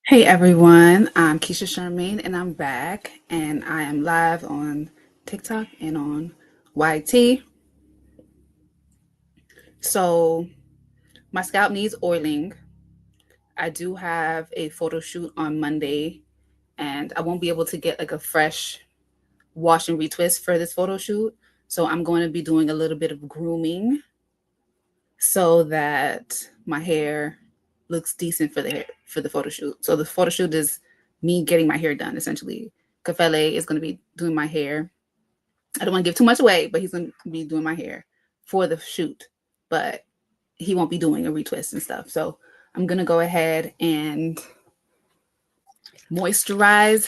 Hey everyone, I'm Keisha Charmaine and I'm back and I am live on TikTok and on YT. So my scalp needs oiling. I do have a photo shoot on Monday and I won't be able to get like a fresh wash and retwist for this photo shoot. So I'm going to be doing a little bit of grooming so that my hair looks decent for the photo shoot. So the photo shoot is me getting my hair done essentially. Kafele is going to be doing my hair. I don't want to give too much away, but he's going to be doing my hair for the shoot. But he won't be doing a retwist and stuff. So I'm going to go ahead and moisturize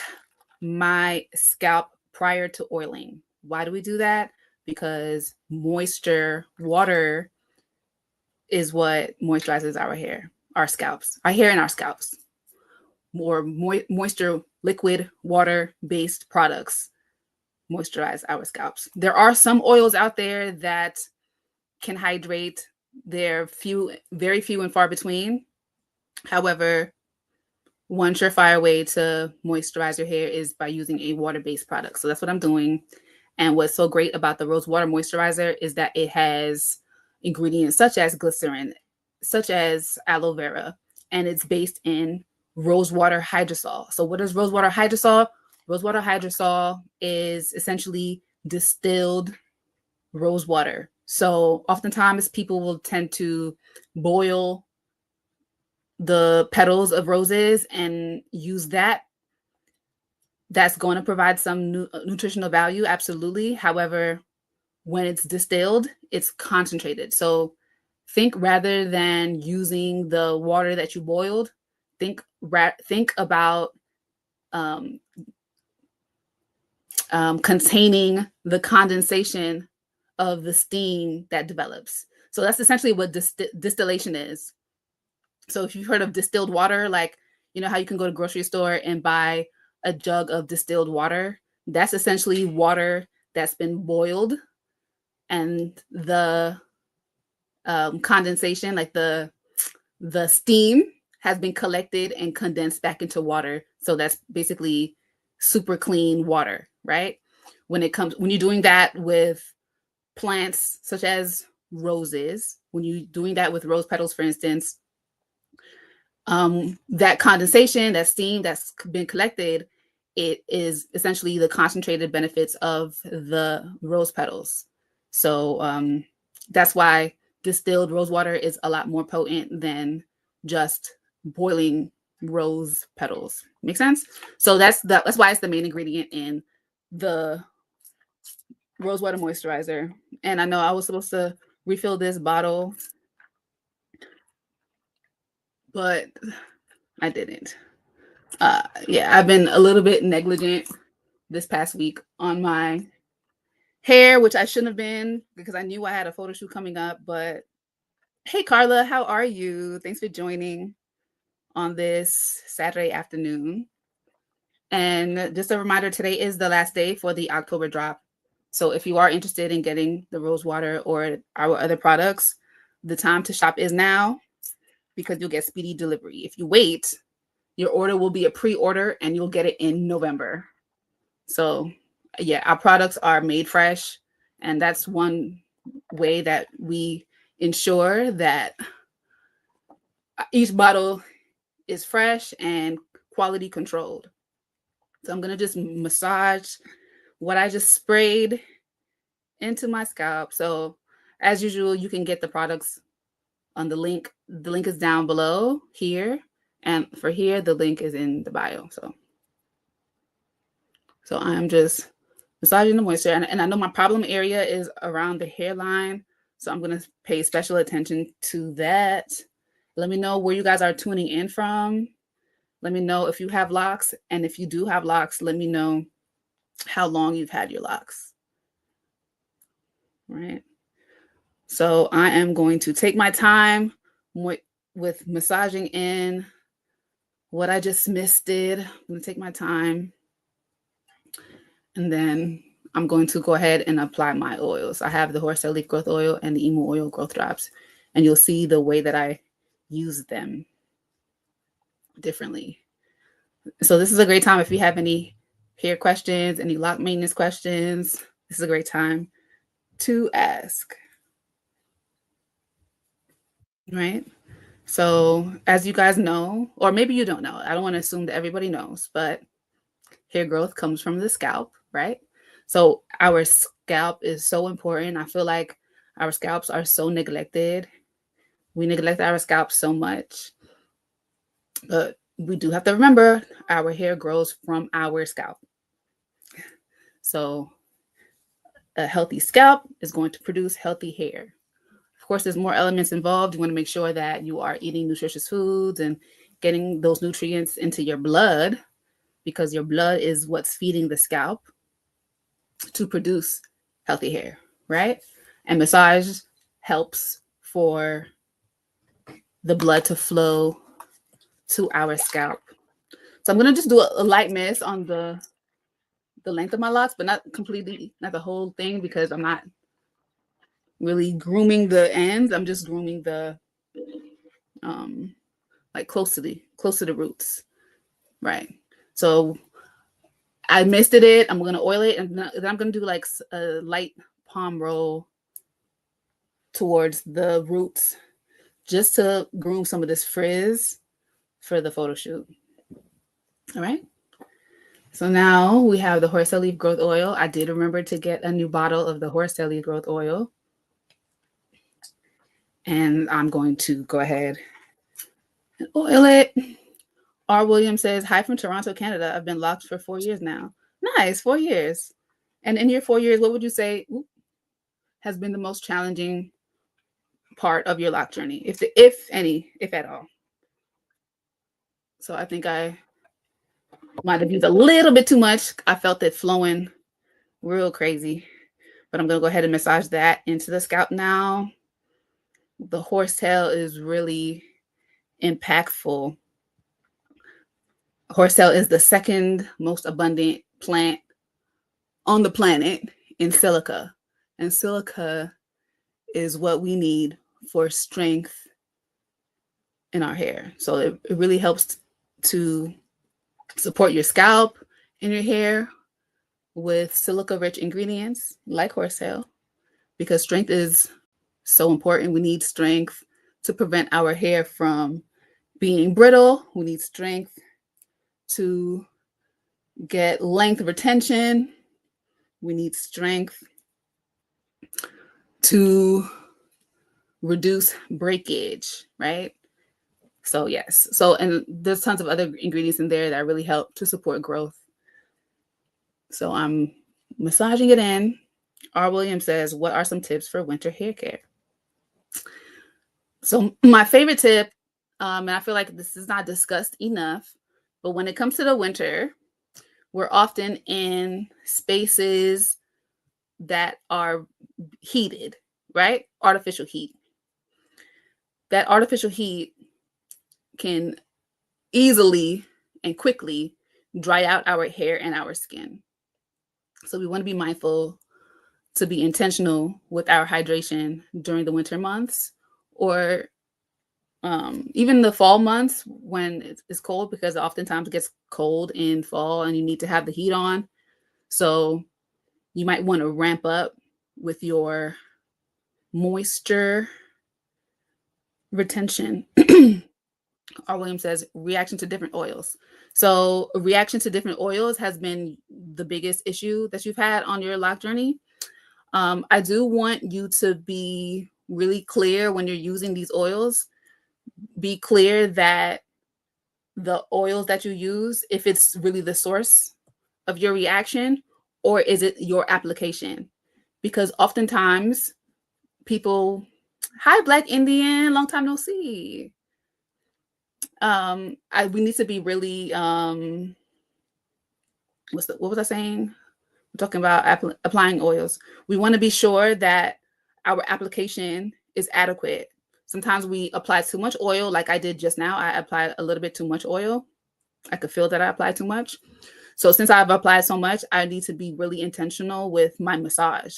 my scalp prior to oiling. Why do we do that? Because water is what moisturizes our hair, our scalps, our hair and our scalps. More moisture, liquid, water-based products moisturize our scalps. There are some oils out there that can hydrate. They're very few and far between. However, one surefire way to moisturize your hair is by using a water-based product. So that's what I'm doing. And what's so great about the rose water moisturizer is that it has ingredients such as glycerin, such as aloe vera, and it's based in rose water hydrosol. So what is rose water hydrosol? Rose water hydrosol is essentially distilled rose water. So oftentimes people will tend to boil the petals of roses and use that. That's going to provide some nutritional value, absolutely. However, when it's distilled, it's concentrated. So think rather than using the water that you boiled, think about containing the condensation of the steam that develops. So that's essentially what distillation is. So if you've heard of distilled water, like, you know how you can go to the grocery store and buy a jug of distilled water, that's essentially water that's been boiled, and the condensation, like the steam, has been collected and condensed back into water. So that's basically super clean water, right? When you're doing that with plants such as roses, when you're doing that with rose petals, for instance, that condensation, that steam that's been collected, it is essentially the concentrated benefits of the rose petals. So that's why distilled rose water is a lot more potent than just boiling rose petals. Make sense? So that's why it's the main ingredient in the rose water moisturizer. And I know I was supposed to refill this bottle, but I didn't. Yeah, I've been a little bit negligent this past week on my hair, which I shouldn't have been because I knew I had a photo shoot coming up. But hey, Carla, how are you? Thanks for joining on this Saturday afternoon. And just a reminder, today is the last day for the October drop. So if you are interested in getting the rose water or our other products, the time to shop is now because you'll get speedy delivery. If you wait, your order will be a pre-order and you'll get it in November. So yeah, our products are made fresh, and that's one way that we ensure that each bottle is fresh and quality controlled. So I'm going to just massage what I just sprayed into my scalp. So as usual, you can get the products on the link. The link is down below here. And for here, the link is in the bio. So I'm just massaging the moisture. And I know my problem area is around the hairline. So I'm going to pay special attention to that. Let me know where you guys are tuning in from. Let me know if you have locks. And if you do have locks, let me know how long you've had your locks. Right. So I am going to take my time with massaging in what I just misted. I'm going to take my time. And then I'm going to go ahead and apply my oils. I have the horsehair leaf growth oil and the emu oil growth drops. And you'll see the way that I use them differently. So this is a great time if you have any hair questions, any lock maintenance questions. This is a great time to ask. Right? So, as you guys know, or maybe you don't know, I don't want to assume that everybody knows, but hair growth comes from the scalp, right? So, our scalp is so important. I feel like our scalps are so neglected. We neglect our scalp so much. But we do have to remember our hair grows from our scalp. So, a healthy scalp is going to produce healthy hair. Of course, there's more elements involved. You want to make sure that you are eating nutritious foods and getting those nutrients into your blood, because your blood is what's feeding the scalp to produce healthy hair, right? And massage helps for the blood to flow to our scalp. So I'm going to just do a light mist on the length of my locks, but not completely, not the whole thing, because I'm not really grooming the ends. I'm just grooming the like close to the roots, right? So I misted it. I'm gonna oil it, and then I'm gonna do like a light palm roll towards the roots, just to groom some of this frizz for the photo shoot. All right. So now we have the horsehair leaf growth oil. I did remember to get a new bottle of the horsehair leaf growth oil. And I'm going to go ahead and oil it. R. Williams says, hi from Toronto, Canada. I've been locked for 4 years now. Nice, 4 years. And in your 4 years, what would you say has been the most challenging part of your lock journey, if any, if at all? So I think I might have used a little bit too much. I felt it flowing real crazy, but I'm going to go ahead and massage that into the scalp now. The horsetail is really impactful. Horsetail is the second most abundant plant on the planet in silica, and silica is what we need for strength in our hair. So it really helps to support your scalp and your hair with silica-rich ingredients like horsehair, because strength is so important. We need strength to prevent our hair from being brittle. We need strength to get length retention. We need strength to reduce breakage, right? So yes. So, and there's tons of other ingredients in there that really help to support growth. So I'm massaging it in. R. Williams says, what are some tips for winter hair care? So my favorite tip, and I feel like this is not discussed enough, but when it comes to the winter, we're often in spaces that are heated, right? Artificial heat. That artificial heat can easily and quickly dry out our hair and our skin. So we want to be mindful to be intentional with our hydration during the winter months, or even the fall months when it's cold, because oftentimes it gets cold in fall and you need to have the heat on. So you might want to ramp up with your moisture retention. R. Williams says, reaction to different oils. So reaction to different oils has been the biggest issue that you've had on your lock journey. I do want you to be really clear when you're using these oils. Be clear that the oils that you use, if it's really the source of your reaction, or is it your application? Because oftentimes people, hi Black Indian, long time no see. We need to be really what was I saying? We're talking about applying oils. We want to be sure that our application is adequate. Sometimes we apply too much oil, like I did just now. I applied a little bit too much oil. I could feel that I applied too much. So since I've applied so much, I need to be really intentional with my massage.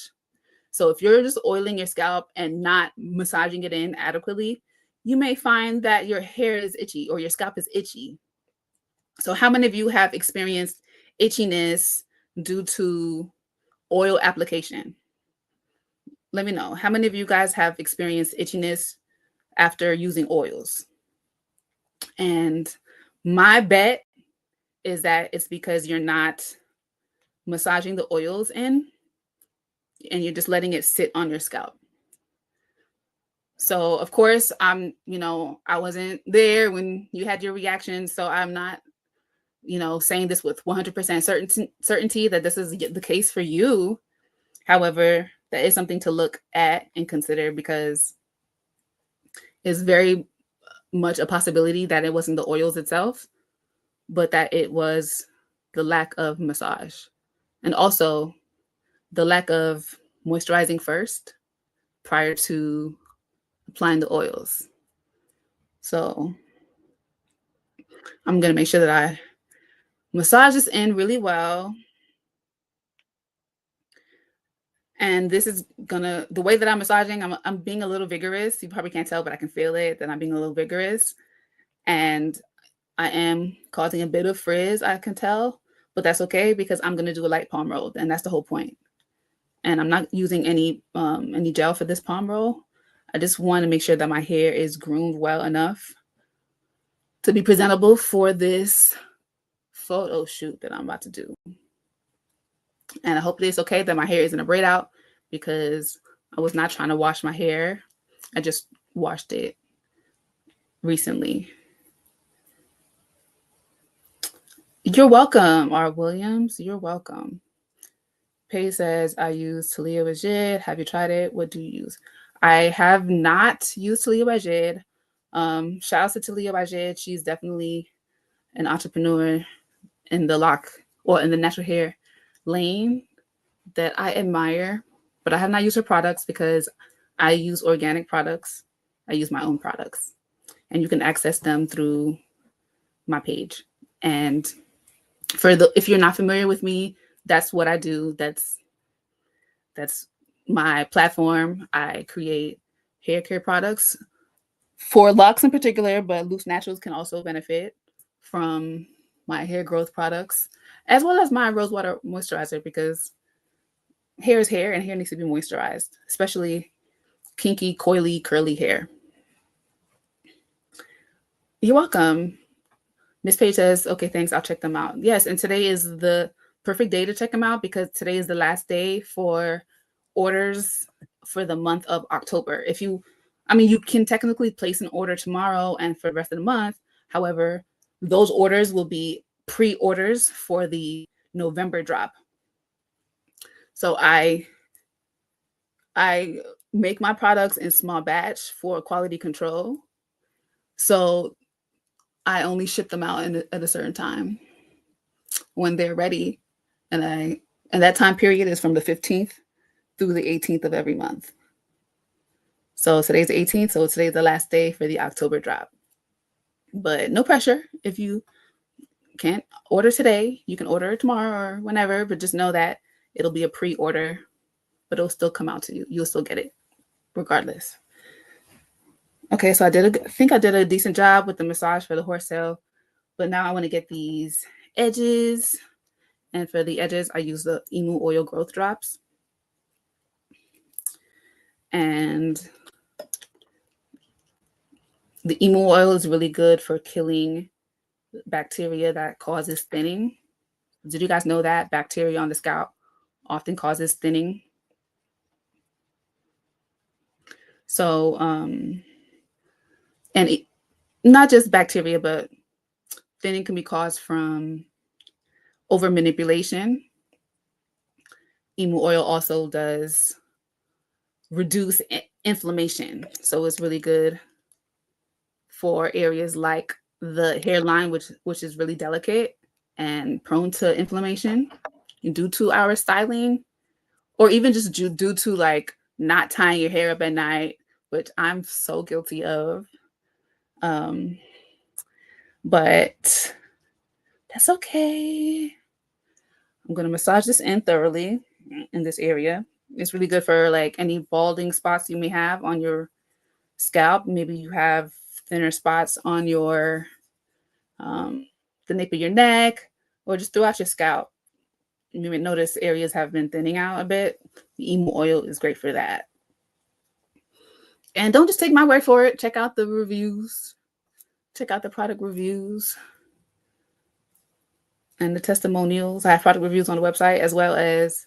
So if you're just oiling your scalp and not massaging it in adequately, you may find that your hair is itchy or your scalp is itchy. So how many of you have experienced itchiness due to oil application? Let me know. How many of you guys have experienced itchiness after using oils? And my bet is that it's because you're not massaging the oils in and you're just letting it sit on your scalp. So of course, I wasn't there when you had your reaction, so I'm not, saying this with 100% certainty that this is the case for you. However, that is something to look at and consider because it's very much a possibility that it wasn't the oils itself, but that it was the lack of massage and also the lack of moisturizing first prior to applying the oils. So I'm going to make sure that I massage this in really well. And this is the way that I'm massaging, I'm being a little vigorous. You probably can't tell, but I can feel it that I'm being a little vigorous. And I am causing a bit of frizz, I can tell, but that's okay because I'm going to do a light palm roll. And that's the whole point. And I'm not using any gel for this palm roll. I just want to make sure that my hair is groomed well enough to be presentable for this photo shoot that I'm about to do. And I hope it's okay that my hair isn't a braid out because I was not trying to wash my hair. I just washed it recently. You're welcome, R. Williams. You're welcome. Paige says, I use Talia Wajid. Have you tried it? What do you use? I have not used Talia Wajid. Shout out to Talia Wajid. She's definitely an entrepreneur in the in the natural hair lane that I admire, but I have not used her products because I use organic products. I use my own products, and you can access them through my page. And if you're not familiar with me, that's what I do. That's my platform. I create hair care products for locks in particular, but loose naturals can also benefit from my hair growth products, as well as my rosewater moisturizer, because hair is hair and hair needs to be moisturized, especially kinky, coily, curly hair. You're welcome. Miss Page says, okay, thanks. I'll check them out. Yes, and today is the perfect day to check them out because today is the last day for orders for the month of October. You can technically place an order tomorrow and for the rest of the month. However, those orders will be pre-orders for the November drop. So I make my products in small batch for quality control. So I only ship them out at a certain time when they're ready. And that time period is from the 15th through the 18th of every month. So today's the 18th, so today's the last day for the October drop. But no pressure. If you can't order today, you can order tomorrow or whenever, but just know that it'll be a pre-order, but it'll still come out to you. You'll still get it regardless. Okay, so I think I did a decent job with the massage for the horsetail, but now I want to get these edges. And for the edges, I use the Emu Oil Growth Drops. And the emu oil is really good for killing bacteria that causes thinning. Did you guys know that bacteria on the scalp often causes thinning? So, not just bacteria, but thinning can be caused from over manipulation. Emu oil also does reduce inflammation. So it's really good for areas like the hairline, which is really delicate and prone to inflammation due to our styling, or even just due to like not tying your hair up at night, which I'm so guilty of. But that's okay. I'm going to massage this in thoroughly in this area. It's really good for like any balding spots you may have on your scalp. Maybe you have thinner spots on your the nape of your neck, or just throughout your scalp. You may notice areas have been thinning out a bit. The emu oil is great for that. And don't just take my word for it. Check out the reviews. Check out the product reviews and the testimonials. I have product reviews on the website as well as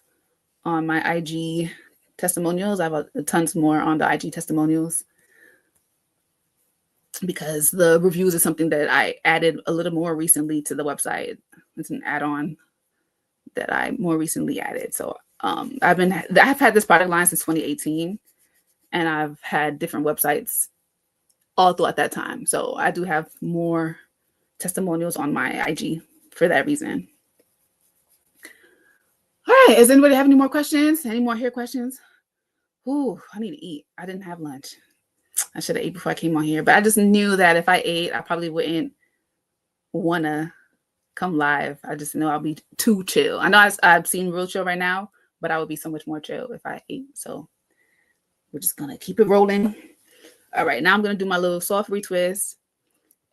on my IG testimonials. I have tons more on the IG testimonials because the reviews is something that I added a little more recently to the website. It's an add-on that I more recently added. So I've had this product line since 2018, and I've had different websites all throughout that time. So I do have more testimonials on my IG for that reason. All right, does anybody have any more questions? Any more hair questions? Ooh, I need to eat. I didn't have lunch. I should have ate before I came on here, but I just knew that if I ate, I probably wouldn't want to come live. I just know I'll be too chill. I know I've seen real chill right now, but I would be so much more chill if I ate. So we're just going to keep it rolling. All right, now I'm going to do my little soft retwist.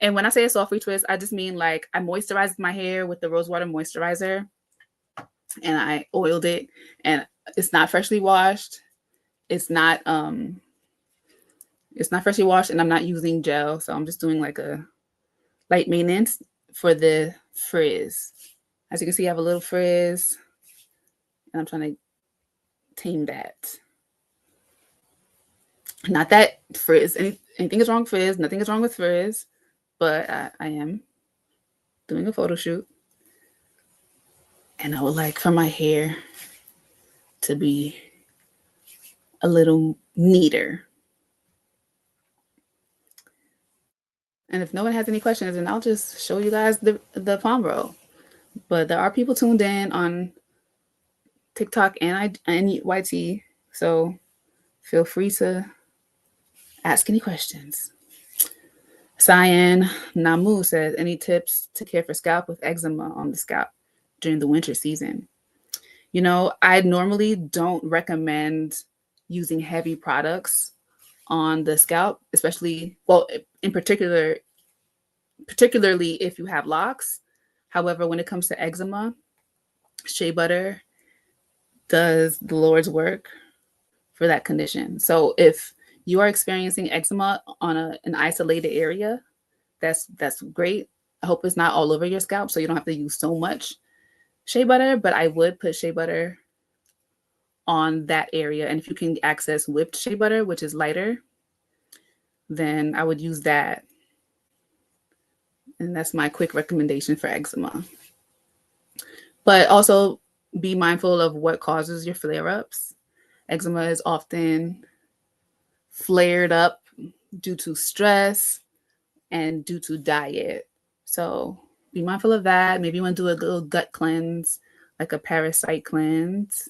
And when I say a soft retwist, I just mean like I moisturized my hair with the rosewater moisturizer and I oiled it, and it's not freshly washed. It's not freshly washed, and I'm not using gel. So I'm just doing like a light maintenance for the frizz. As you can see, I have a little frizz, and I'm trying to tame that. Not that frizz. Anything is wrong with frizz. Nothing is wrong with frizz, but I am doing a photo shoot, and I would like for my hair to be a little neater. And if no one has any questions, then I'll just show you guys the palm roll. But there are people tuned in on TikTok and YT, so feel free to ask any questions. Cyan Namu says, any tips to care for scalp with eczema on the scalp during the winter season? You know, I normally don't recommend using heavy products on the scalp, especially, well, in particularly if you have locks. However, when it comes to eczema, shea butter does the Lord's work for that condition. So if you are experiencing eczema on an isolated area, that's great. I hope it's not all over your scalp, so you don't have to use so much shea butter, but I would put shea butter on that area. And if you can access whipped shea butter, which is lighter, then I would use that. And that's my quick recommendation for eczema. But also be mindful of what causes your flare-ups. Eczema is often flared up due to stress and due to diet. So be mindful of that. Maybe you want to do a little gut cleanse, like a parasite cleanse.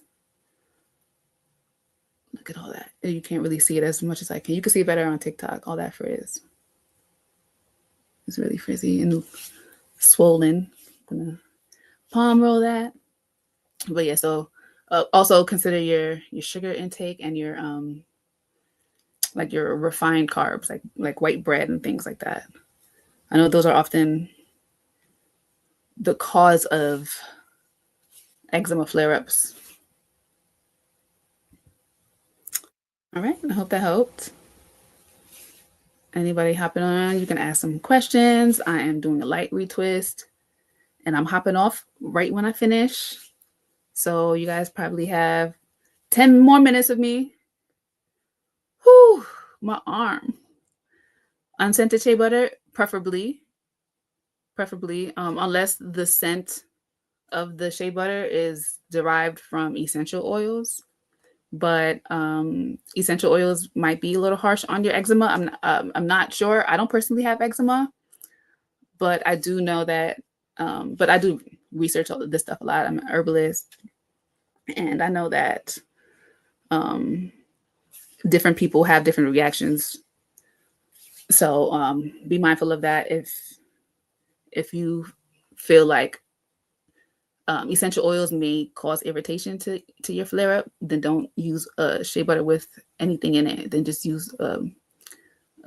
Look at all that. You can't really see it as much as I can. You can see it better on TikTok, all that frizz. It's really frizzy and swollen. I'm gonna palm roll that. But yeah, so also consider your sugar intake and your like your refined carbs, like white bread and things like that. I know those are often the cause of eczema flare-ups. All right, I hope that helped. Anybody hopping on, you can ask some questions. I am doing a light retwist, and I'm hopping off right when I finish. So you guys probably have 10 more minutes of me. Whew, my arm. Unscented shea butter, preferably, unless the scent of the shea butter is derived from essential oils. But essential oils might be a little harsh on your eczema. I'm not sure. I don't personally have eczema, but I do know that. But I do research all of this stuff a lot. I'm an herbalist, and I know that different people have different reactions. So be mindful of that. If you feel like essential oils may cause irritation to your flare up, then don't use shea butter with anything in it. Then just use a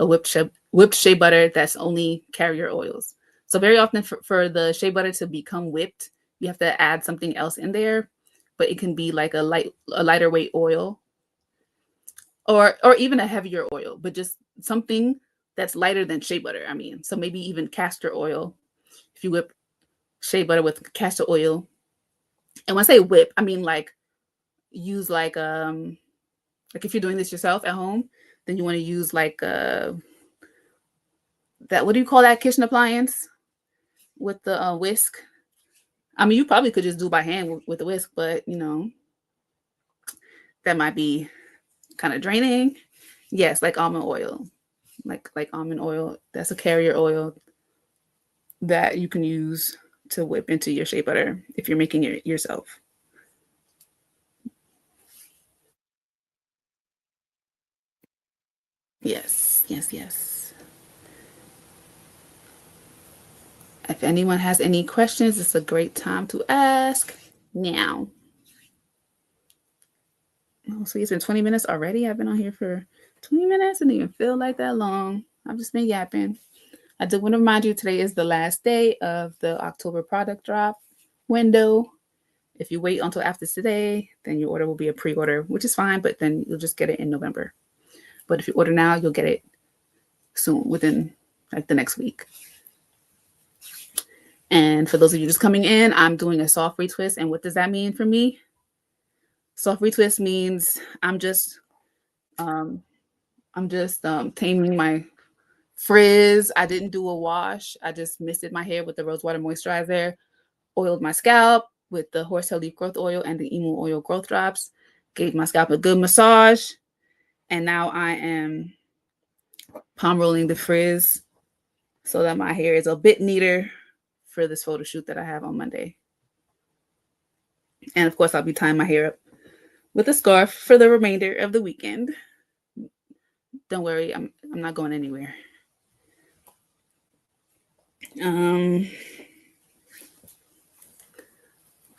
whipped shea butter that's only carrier oils. So very often for the shea butter to become whipped, you have to add something else in there, but it can be like a lighter weight oil or even a heavier oil, but just something that's lighter than shea butter. I mean, so maybe even castor oil. If you whip shea butter with castor oil, and when I say whip, I mean use like if you're doing this yourself at home, then you want to use that, what do you call that kitchen appliance with the whisk? I mean, you probably could just do by hand with the whisk, but that might be kind of draining. Yes, like almond oil, like almond oil. That's a carrier oil that you can use to whip into your shea butter if you're making it yourself. Yes, yes, yes. If anyone has any questions, it's a great time to ask now. Oh, so it's been 20 minutes already. I've been on here for 20 minutes. It didn't even feel like that long. I've just been yapping. I do want to remind you today is the last day of the October product drop window. If you wait until after today, then your order will be a pre-order, which is fine, but then you'll just get it in November. But if you order now, you'll get it soon, within like the next week. And for those of you just coming in, I'm doing a soft retwist. And what does that mean for me? Soft retwist means um, taming my frizz. I didn't do a wash. I just misted my hair with the rosewater moisturizer, oiled my scalp with the horsetail leaf growth oil and the emu oil growth drops, gave my scalp a good massage, and now I am palm rolling the frizz so that my hair is a bit neater for this photo shoot that I have on Monday. And of course, I'll be tying my hair up with a scarf for the remainder of the weekend. Don't worry, I'm not going anywhere.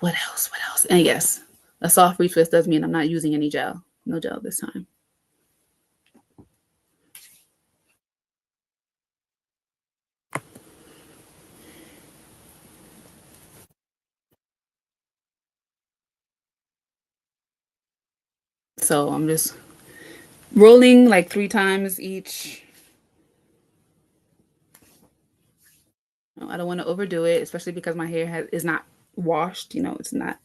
What else? What else? And yes, a soft retwist does mean I'm not using any gel. No gel this time. So I'm just rolling like 3 times each. I don't want to overdo it, especially because my hair is not washed. It's not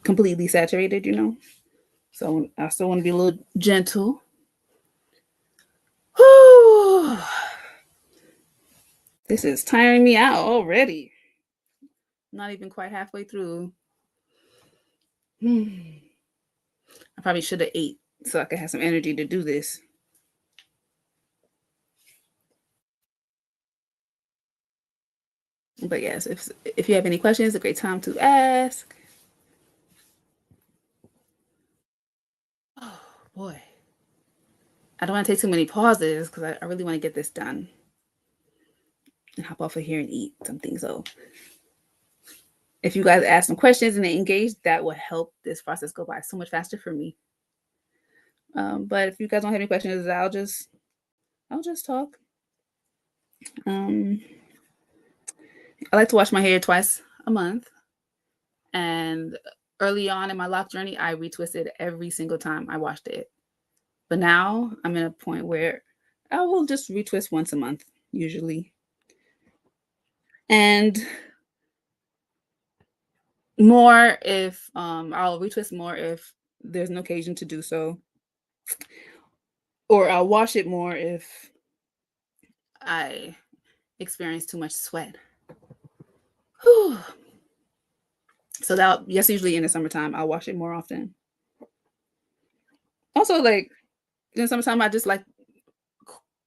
completely saturated. So I still want to be a little gentle. Whew. This is tiring me out already. Not even quite halfway through. I probably should have ate so I could have some energy to do this. But yes, if you have any questions, a great time to ask. Oh boy. I don't want to take too many pauses because I really want to get this done and hop off of here and eat something. So if you guys ask some questions and they engage, that will help this process go by so much faster for me. But if you guys don't have any questions, I'll just talk. I like to wash my hair twice a month. And early on in my lock journey, I retwisted every single time I washed it. But now I'm in a point where I will just retwist once a month, usually. And more if I'll retwist more if there's an occasion to do so. Or I'll wash it more if I experience too much sweat. Whew. So yes, usually in the summertime, I'll wash it more often. Also, like in the summertime, I just like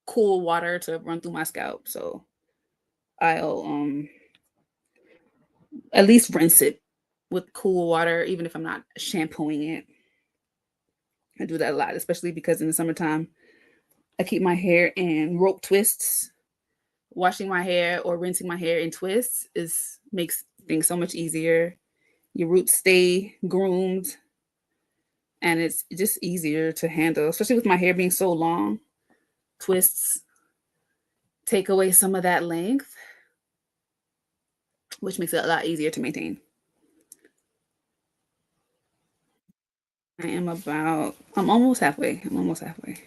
cool water to run through my scalp. So I'll at least rinse it with cool water, even if I'm not shampooing it. I do that a lot, especially because in the summertime, I keep my hair in rope twists. Washing my hair or rinsing my hair in twists makes things so much easier. Your roots stay groomed, and it's just easier to handle, especially with my hair being so long. Twists take away some of that length. which makes it a lot easier to maintain. I'm almost halfway. I'm almost halfway.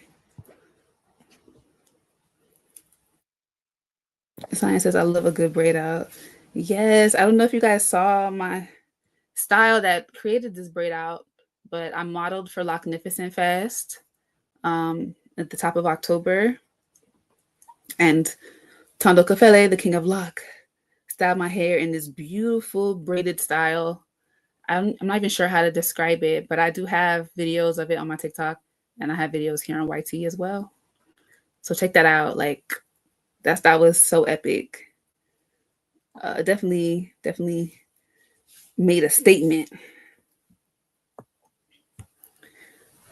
Science says I love a good braid out. Yes, I don't know if you guys saw my style that created this braid out, but I modeled for Lochnificent Fest at the top of October. And Tondo Kafele, the king of Loch, styled my hair in this beautiful braided style. I'm not even sure how to describe it, but I do have videos of it on my TikTok, and I have videos here on YT as well. So check that out. Like that was so epic. Definitely made a statement.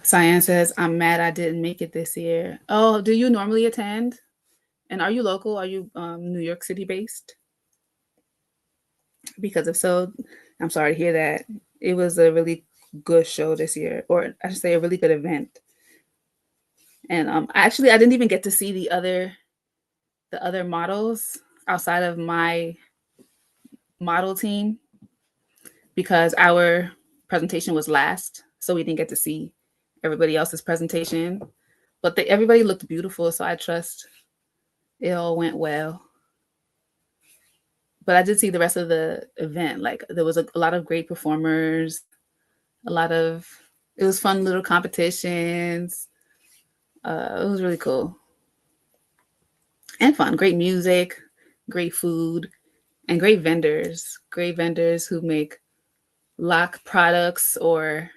Cyan says, I'm mad I didn't make it this year. Oh, do you normally attend? And are you local? Are you New York City based? Because if so, I'm sorry to hear that. It was a really good show this year, or I should say a really good event. And actually I didn't even get to see the other models outside of my model team because our presentation was last, so we didn't get to see everybody else's presentation. But everybody looked beautiful, so I trust it all went well. But I did see the rest of the event. Like there was a lot of great performers, a lot of it was fun little competitions. It was really cool and fun. Great music, great food, and great vendors. Great vendors who make lock products or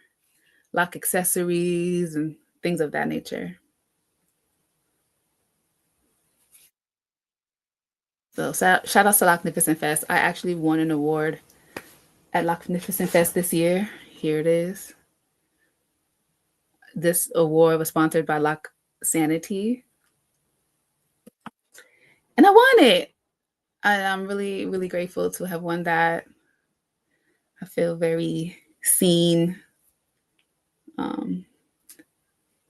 lock accessories and things of that nature. So shout out to Locknificent Fest. I actually won an award at Locknificent Fest this year. Here it is. This award was sponsored by Lock Sanity, and I won it. I'm really, really grateful to have won that. I feel very seen. Um,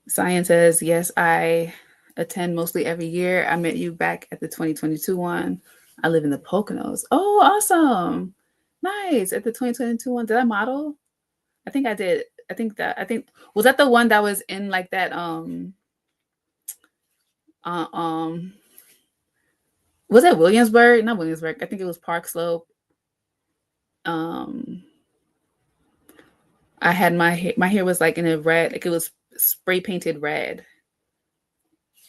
Science says, yes, I attend mostly every year. I met you back at the 2022 one. I live in the Poconos. Oh, awesome. Nice. At the 2022 one. Did I model? I think I did. Was that the one that was in like that uh, um was it Williamsburg? Not Williamsburg. I think it was Park Slope. Um I had my hair was like in a red, like it was spray painted red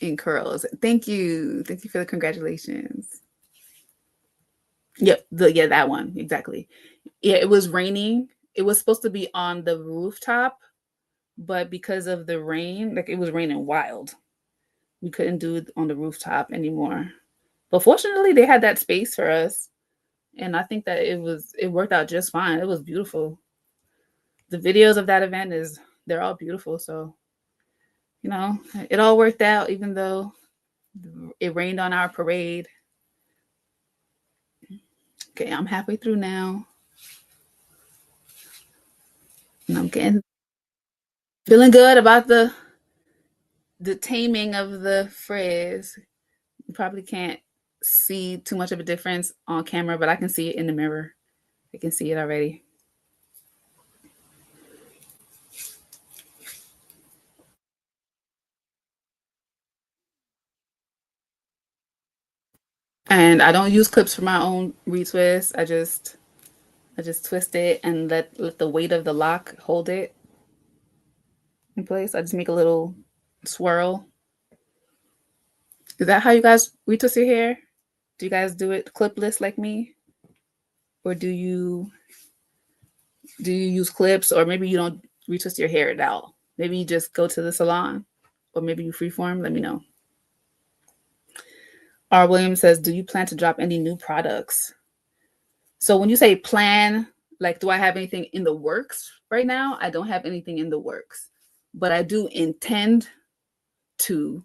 in curls. Thank you. Thank you for the congratulations. Yep, yeah, that one. Exactly. Yeah, it was raining. It was supposed to be on the rooftop, but because of the rain, like it was raining wild. We couldn't do it on the rooftop anymore. But fortunately, they had that space for us, and I think that it worked out just fine. It was beautiful. The videos of that event they're all beautiful, so it all worked out even though it rained on our parade. Okay, I'm halfway through now. And I'm getting feeling good about the taming of the frizz. You probably can't see too much of a difference on camera, but I can see it in the mirror. I can see it already. And I don't use clips for my own retwist. I just twist it and let the weight of the lock hold it in place. I just make a little swirl. Is that how you guys retwist your hair? Do you guys do it clipless like me? Or do you use clips, or maybe you don't retwist your hair at all? Maybe you just go to the salon, or maybe you freeform. Let me know. R. Williams says, do you plan to drop any new products? So when you say plan, like, do I have anything in the works right now? I don't have anything in the works, but I do intend to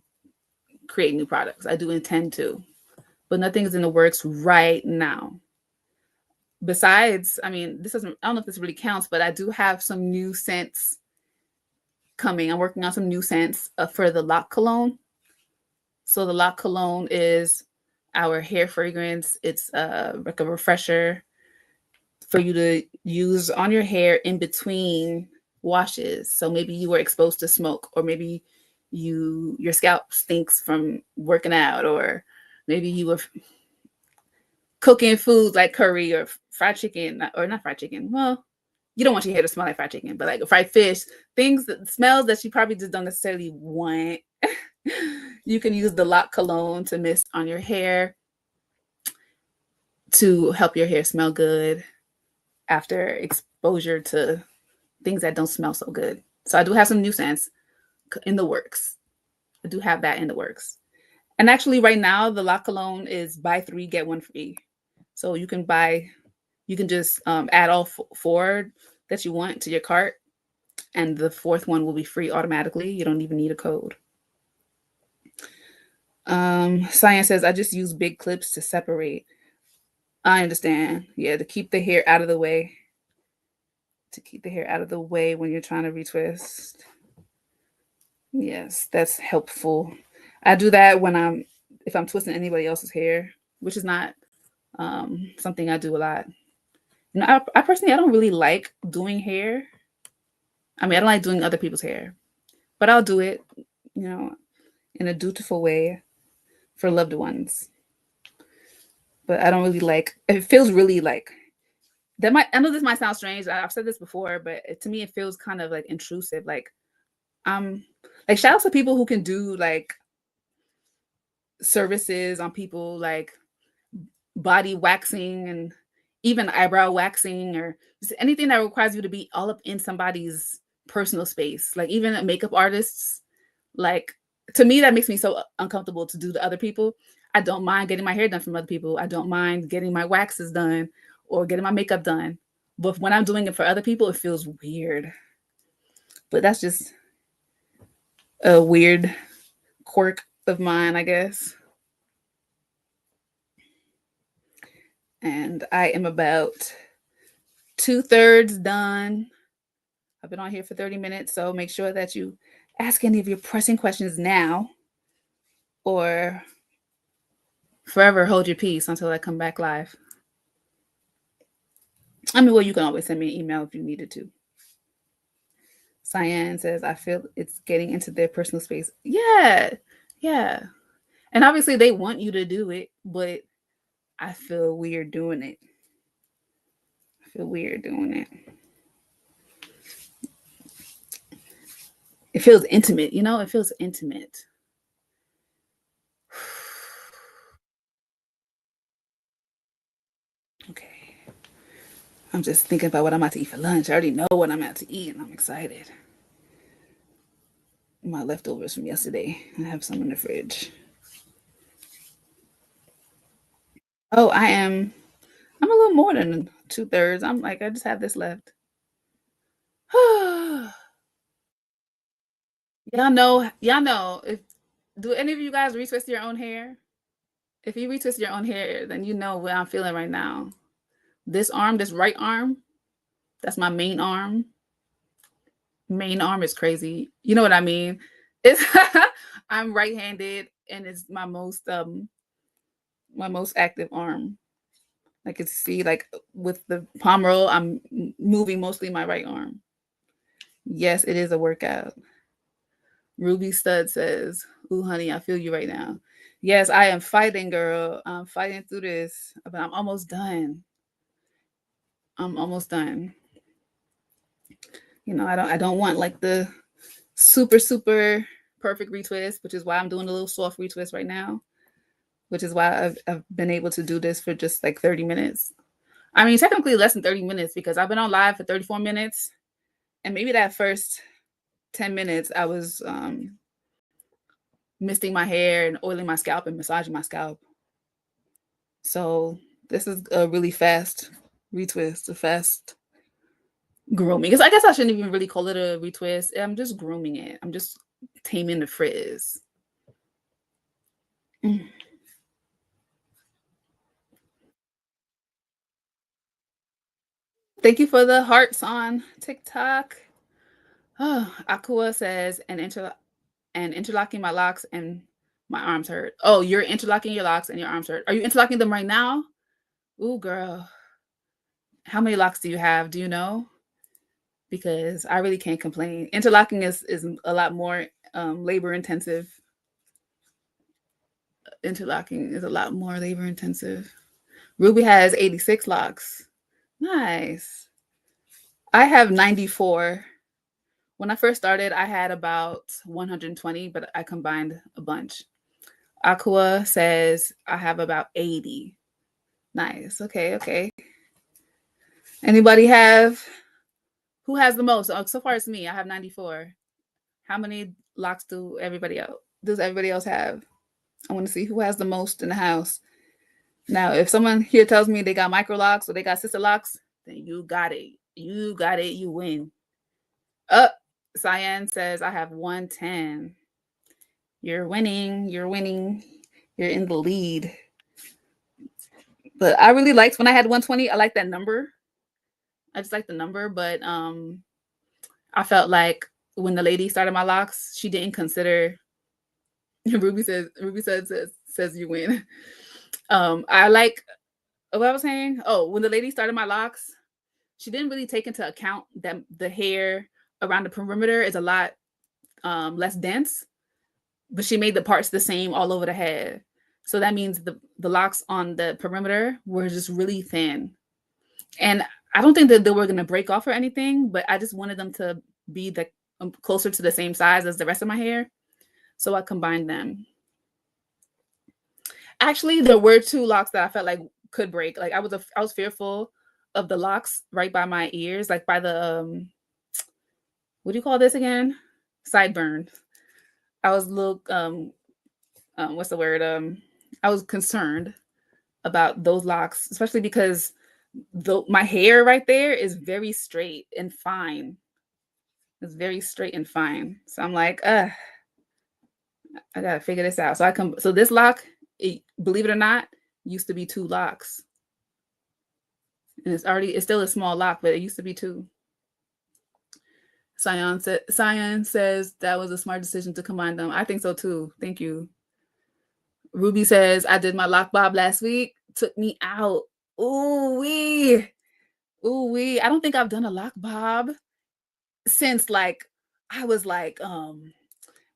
create new products. I do intend to, but nothing is in the works right now. Besides, I mean, I don't know if this really counts, but I do have some new scents coming. I'm working on some new scents for the Lock Cologne. So the Lock Cologne is our hair fragrance. It's like a refresher. for you to use on your hair in between washes. So maybe you were exposed to smoke, or maybe your scalp stinks from working out, or maybe you were cooking foods like curry or fried chicken, or not fried chicken. Well, you don't want your hair to smell like fried chicken, but like fried fish, things that smells that you probably just don't necessarily want. You can use the lock cologne to mist on your hair to help your hair smell good after exposure to things that don't smell so good. So I do have some new scents in the works. I do have that in the works. And actually, right now, the lock cologne is buy three, get one free. So you can just add all four that you want to your cart, and the fourth one will be free automatically. You don't even need a code. Science says, I just use big clips to separate. I understand. Yeah, to keep the hair out of the way. To keep the hair out of the way when you're trying to retwist. Yes, that's helpful. I do that if I'm twisting anybody else's hair, which is not something I do a lot. You know, I personally, I don't really like doing hair. I mean, I don't like doing other people's hair, but I'll do it, you know, in a dutiful way for loved ones. But I don't really like. It feels really like that. I know this might sound strange. I've said this before, but to me, it feels kind of like intrusive. Um, like shout out to people who can do like services on people, like body waxing and even eyebrow waxing, or just anything that requires you to be all up in somebody's personal space. Like even makeup artists, like to me that makes me so uncomfortable to do to other people. I don't mind getting my hair done from other people. I don't mind getting my waxes done or getting my makeup done. But when I'm doing it for other people, it feels weird. But that's just a weird quirk of mine, I guess. And I am about 2/3 done. I've been on here for 30 minutes, so make sure that you ask any of your pressing questions now, or forever hold your peace until I come back live. I mean, well, you can always send me an email if you needed to. Cyan says, I feel it's getting into their personal space. Yeah, yeah. And obviously, they want you to do it, but I feel weird doing it. I feel weird doing it. It feels intimate, you know? It feels intimate. Okay. I'm just thinking about what I'm about to eat for lunch. I already know what I'm about to eat, and I'm excited. My leftovers from yesterday. I have some in the fridge. Oh, I'm a little more than 2/3. I'm like, I just have this left. Y'all know. If do any of you guys retwist your own hair? If you retwist your own hair, then you know what I'm feeling right now. This arm, this right arm, that's my main arm. Main arm is crazy. You know what I mean? It's I'm right-handed, and it's my most active arm. I can see like with the palm roll, I'm moving mostly my right arm. Yes, it is a workout. Ruby Stud says, "Ooh, honey, I feel you right now." Yes, I am fighting, girl. I'm fighting through this, but I'm almost done. I'm almost done. You know, I don't want like the super perfect retwist, which is why I'm doing a little soft retwist right now, which is why I've been able to do this for just like 30 minutes. I mean, technically less than 30 minutes because I've been on live for 34 minutes, and maybe that first 10 minutes I was misting my hair and oiling my scalp and massaging my scalp. So this is a really fast retwist, a fast grooming. Because I guess I shouldn't even really call it a retwist. I'm just grooming it. I'm just taming the frizz. Mm. Thank you for the hearts on TikTok. Oh, Akua says, and interlocking my locks and my arms hurt. Oh, you're interlocking your locks and your arms hurt. Are you interlocking them right now? Ooh, girl. How many locks do you have? Do you know? Because I really can't complain. Interlocking is a lot more labor intensive. Interlocking is a lot more labor intensive. Ruby has 86 locks. Nice. I have 94. When I first started, I had about 120, but I combined a bunch. Aqua says I have about 80. Nice. Okay, okay. Anybody have, who has the most? Oh, so far it's me. I have 94. How many locks does everybody else have? I want to see who has the most in the house. Now, if someone here tells me they got micro locks or they got sister locks, then you got it. You got it. You win. Cyan says I have 110. You're winning. You're winning. You're in the lead. But I really liked when I had 120. I like that number. I just like the number, but I felt like when the lady started my locks, she didn't consider. Ruby says you win. I like what I was saying. Oh, when the lady started my locks, she didn't really take into account that the hair around the perimeter is a lot less dense, but she made the parts the same all over the head. So that means the locks on the perimeter were just really thin. And I don't think that they were going to break off or anything, but I just wanted them to be closer to the same size as the rest of my hair. So I combined them. Actually, there were 2 locks that I felt like could break. Like I was fearful of the locks right by my ears, like by the what do you call this again? Sideburn. I was a little what's the word? I was concerned about those locks, especially because my hair right there is very straight and fine. It's very straight and fine. So I'm like, I gotta figure this out. So this lock, believe it or not, used to be 2 locks. And it's still a small lock, but it used to be 2. Cyan says that was a smart decision to combine them. I think so too. Thank you. Ruby says, I did my lock bob last week. Took me out. Ooh wee. Ooh wee. I don't think I've done a lock bob since like I was like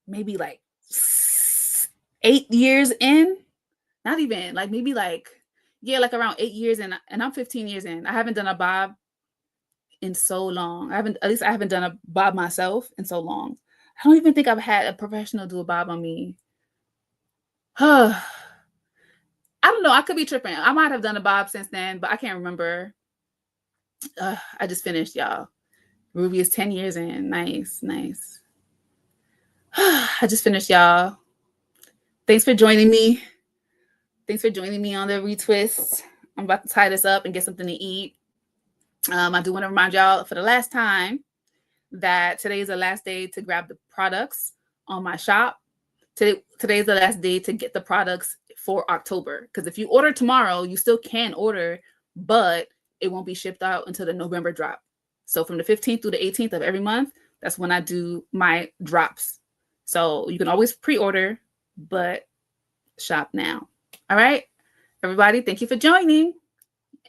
maybe like 8 years in. Not even, like maybe like, yeah, like around 8 years in, and I'm 15 years in. I haven't done a bob in so long. I haven't done a bob myself in so long. I don't even think I've had a professional do a bob on me. I don't know. I could be tripping. I might have done a bob since then, but I can't remember. I just finished, y'all. Ruby is 10 years in. Nice, nice. I just finished, y'all. Thanks for joining me. Thanks for joining me on the retwist. I'm about to tie this up and get something to eat. I do want to remind y'all for the last time that today is the last day to grab the products on my shop. Today is the last day to get the products for October. Because if you order tomorrow, you still can order, but it won't be shipped out until the November drop. So from the 15th through the 18th of every month, that's when I do my drops. So you can always pre-order, but shop now. All right, everybody, thank you for joining.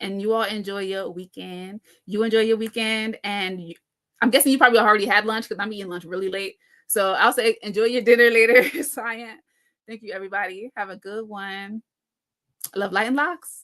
And you all enjoy your weekend. You enjoy your weekend. And I'm guessing you probably already had lunch because I'm eating lunch really late. So I'll say enjoy your dinner later, Cyan. Thank you, everybody. Have a good one. Love, light, and locks.